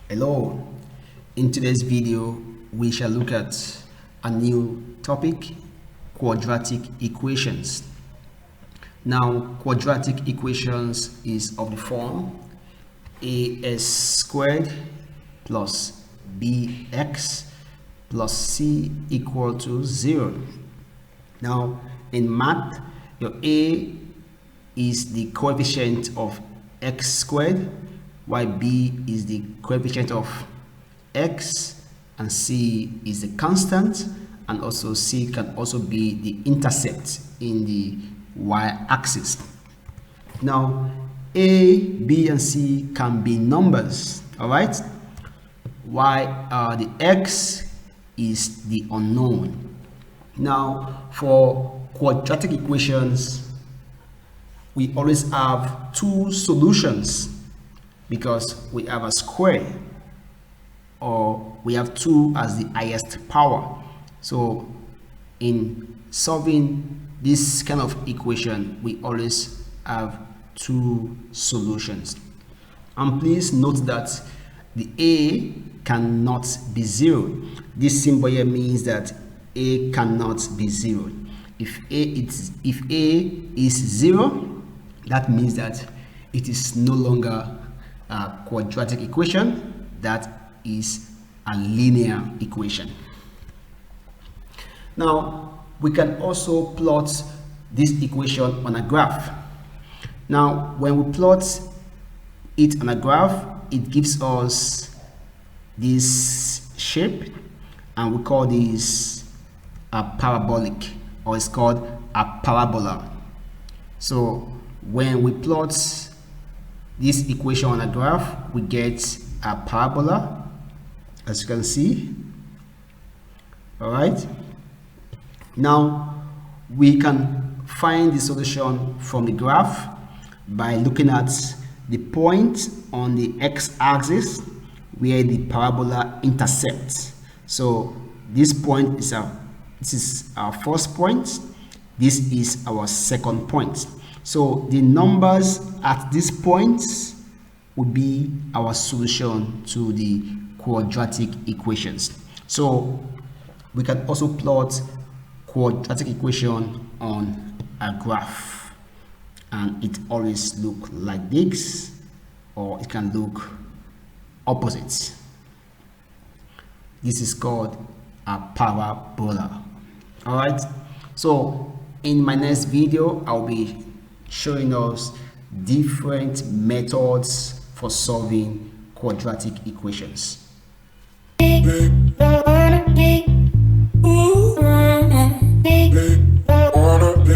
Hello, in today's video we shall look at a new topic, quadratic equations. Now quadratic equations is of the form as squared plus bx plus c equal to 0. Now in math, your a is the coefficient of x squared, while b is the coefficient of x, and c is the constant, and also c can also be the intercept in the y-axis. Now a, b, and c can be numbers, all right, while the x is the unknown. Now for quadratic equations, we always have two solutions because we have a square, or we have 2 as the highest power. So in solving this kind of equation, we always have two solutions. And please note that the a cannot be 0. This symbol here means that a cannot be 0. If a is 0, that means that it is no longer a quadratic equation, that is a linear equation. Now we can also plot this equation on a graph. Now when we plot it on a graph, it gives us this shape, and we call this a parabolic, or it's called a parabola. So when we plot this equation on a graph, we get a parabola, as you can see. All right, now we can find the solution from the graph by looking at the point on the x-axis where the parabola intersects. So this point is our first point, this is our second point. So the numbers at this point would be our solution to the quadratic equations. So we can also plot quadratic equation on a graph, and it always look like this, or it can look opposite. This is called a parabola. All right, so in my next video I'll be showing us different methods for solving quadratic equations.